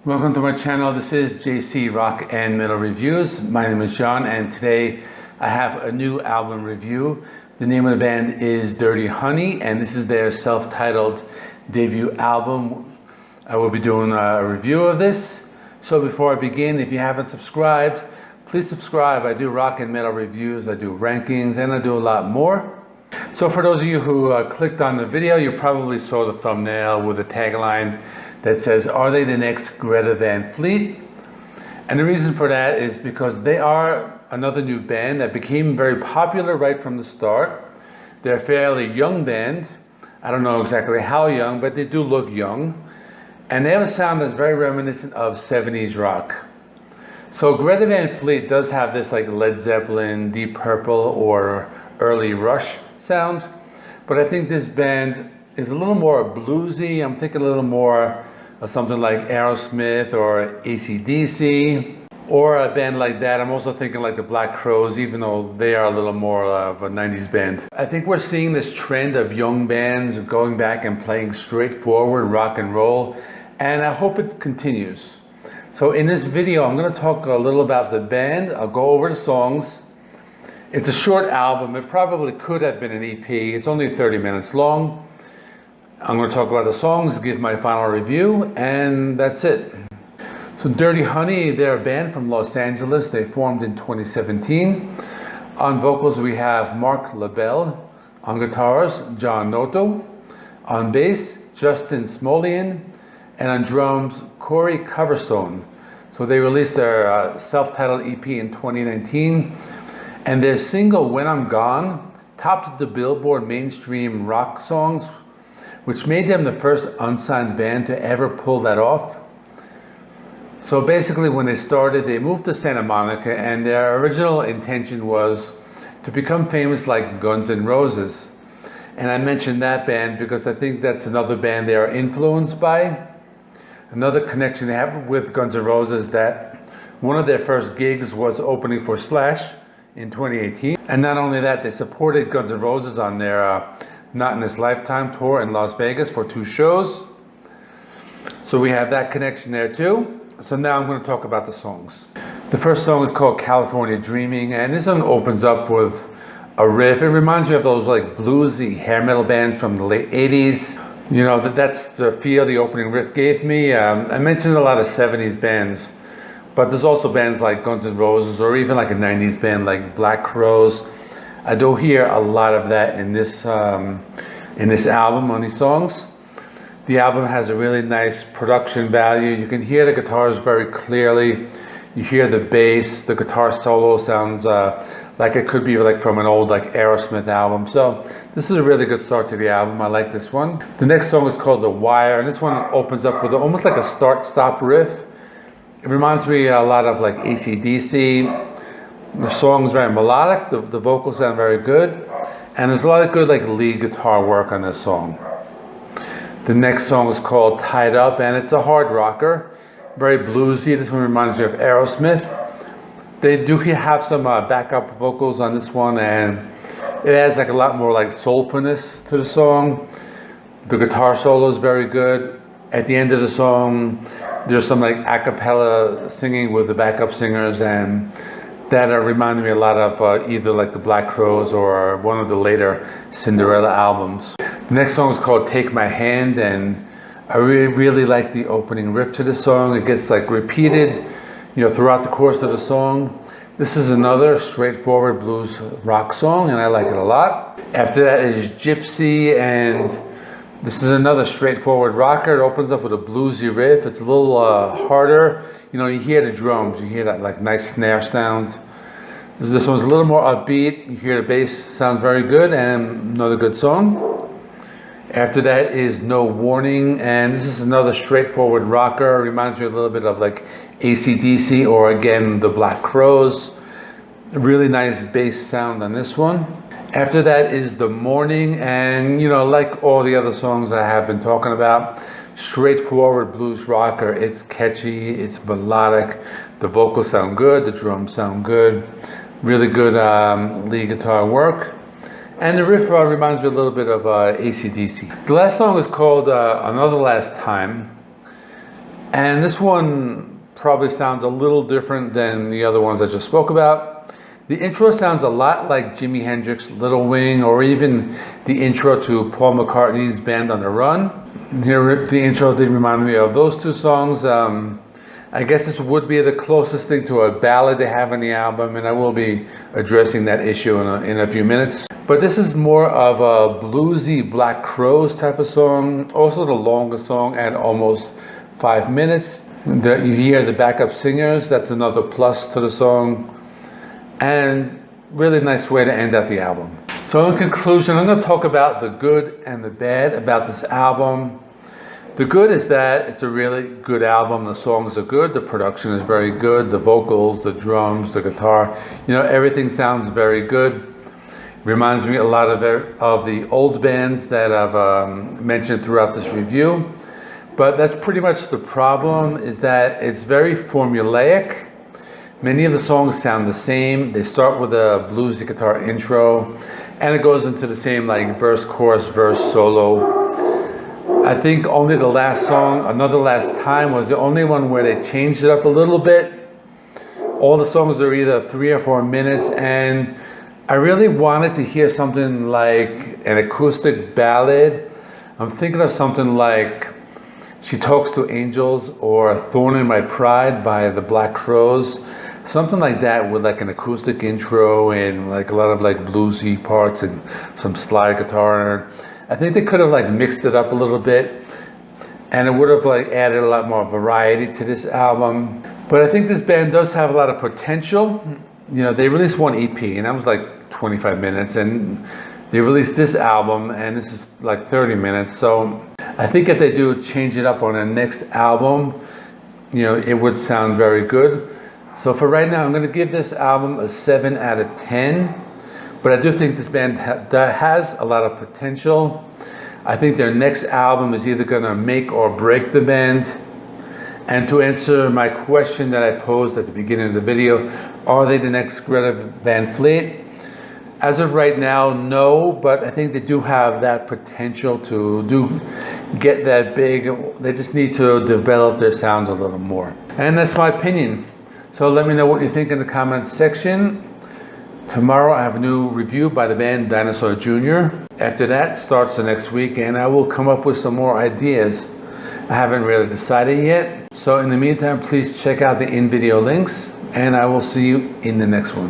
Welcome to my channel. This is JC Rock and Metal Reviews. My name is John, and today I have a new album review. The name of the band is Dirty Honey, and this is their self-titled debut album. I will be doing a review of this. So before I begin, if you haven't subscribed, please subscribe. I do rock and metal reviews, I do rankings, and I do a lot more. So for those of you who clicked on the video, you probably saw the thumbnail with a tagline that says, "Are they the next Greta Van Fleet?" And the reason for that is because they are another new band that became very popular right from the start. They're a fairly young band. I don't know exactly how young, but they do look young. And they have a sound that's very reminiscent of 70s rock. So Greta Van Fleet does have this like Led Zeppelin, Deep Purple, or early Rush sound. But I think this band is a little more bluesy. I'm thinking a little more of something like Aerosmith or AC/DC, or a band like that. I'm also thinking like the Black Crowes, even though they are a little more of a 90s band. I think we're seeing this trend of young bands going back and playing straightforward rock and roll, and I hope it continues. So in this video, I'm going to talk a little about the band. I'll go over the songs. It's a short album. It probably could have been an EP. It's only 30 minutes long. I'm going to talk about the songs, give my final review, and that's it. So Dirty Honey, they're a band from Los Angeles. They formed in 2017. On vocals, we have Mark LaBelle. On guitars, John Notto. On bass, Justin Smolian. And on drums, Corey Coverstone. So they released their self-titled EP in 2019. And their single, When I'm Gone, topped the Billboard mainstream rock songs, which made them the first unsigned band to ever pull that off. So basically when they started, they moved to Santa Monica, and their original intention was to become famous like Guns N' Roses. And I mentioned that band because I think that's another band they are influenced by. Another connection they have with Guns N' Roses, that one of their first gigs was opening for Slash in 2018. And not only that, they supported Guns N' Roses on their Not in This Lifetime tour in Las Vegas for 2 shows. So we have that connection there too. So now I'm going to talk about the songs. The first song is called California Dreaming, and this one opens up with a riff. It reminds me of those like bluesy hair metal bands from the late 80s. You know, that's the feel the opening riff gave me. I mentioned a lot of 70s bands, but there's also bands like Guns N' Roses, or even like a 90s band like Black Crowes. I do hear a lot of that in this album, on these songs. The album has a really nice production value. You can hear the guitars very clearly. You hear the bass. The guitar solo sounds like it could be like from an old like Aerosmith album. So this is a really good start to the album. I like this one. The next song is called The Wire, and this one opens up with almost like a start-stop riff. It reminds me a lot of like AC/DC. The song is very melodic, the vocals sound very good, and there's a lot of good like lead guitar work on this song. The next song is called Tied Up, and it's a hard rocker, very bluesy. This one reminds me of Aerosmith. They do have some backup vocals on this one, and it adds like a lot more like soulfulness to the song. The guitar solo is very good. At the end of the song, there's some like a cappella singing with the backup singers, and that reminded me a lot of either like the Black Crowes or one of the later Cinderella albums. The next song is called Take My Hand, and I really like the opening riff to the song. It gets like repeated, you know, throughout the course of the song. This is another straightforward blues rock song, and I like it a lot. After that is Gypsy, and this is another straightforward rocker. It opens up with a bluesy riff. It's a little harder. You know, you hear the drums, you hear that like nice snare sound. This one's a little more upbeat. You hear the bass sounds very good, and another good song. After that is No Warning, and this is another straightforward rocker. It reminds me a little bit of like AC/DC, or again the Black Crowes. A really nice bass sound on this one. After that is The Morning, and you know, like all the other songs I have been talking about, straightforward blues rocker. It's catchy, it's melodic, the vocals sound good, the drums sound good, really good lead guitar work. And the riff reminds me a little bit of AC/DC. The last song is called Another Last Time. And this one probably sounds a little different than the other ones I just spoke about. The intro sounds a lot like Jimi Hendrix's Little Wing, or even the intro to Paul McCartney's Band on the Run. Here, the intro did remind me of those two songs. I guess this would be the closest thing to a ballad they have on the album, and I will be addressing that issue in a few minutes. But this is more of a bluesy Black Crowes type of song, also the longest song at almost 5 minutes. You hear the backup singers, that's another plus to the song, and really nice way to end out the album. So in conclusion, I'm going to talk about the good and the bad about this album. The good is that it's a really good album. The songs are good, the production is very good, the vocals, the drums, the guitar, everything sounds very good. Reminds me a lot of the old bands that I've mentioned throughout this review. But that's pretty much the problem, is that it's very formulaic. Many of the songs sound the same. They start with a bluesy guitar intro, and it goes into the same like verse, chorus, verse, solo. I think only the last song, Another Last Time, was the only one where they changed it up a little bit. All the songs are either 3 or 4 minutes, and I really wanted to hear something like an acoustic ballad. I'm thinking of something like She Talks to Angels or Thorn in My Pride by the Black Crowes. Something like that with like an acoustic intro and like a lot of like bluesy parts and some slide guitar. I think they could have like mixed it up a little bit, and it would have like added a lot more variety to this album. But I think this band does have a lot of potential. They released one EP, and that was like 25 minutes, and they released this album, and this is like 30 minutes. So I think if they do change it up on the next album, it would sound very good. So for right now, I'm going to give this album a 7 out of 10. But I do think this band has a lot of potential. I think their next album is either going to make or break the band. And to answer my question that I posed at the beginning of the video, are they the next Greta Van Fleet? As of right now, no, but I think they do have that potential to get that big. They just need to develop their sound a little more. And that's my opinion. So let me know what you think in the comments section. Tomorrow I have a new review by the band Dinosaur Jr. After that starts the next week, and I will come up with some more ideas. I haven't really decided yet. So in the meantime, please check out the in-video links, and I will see you in the next one.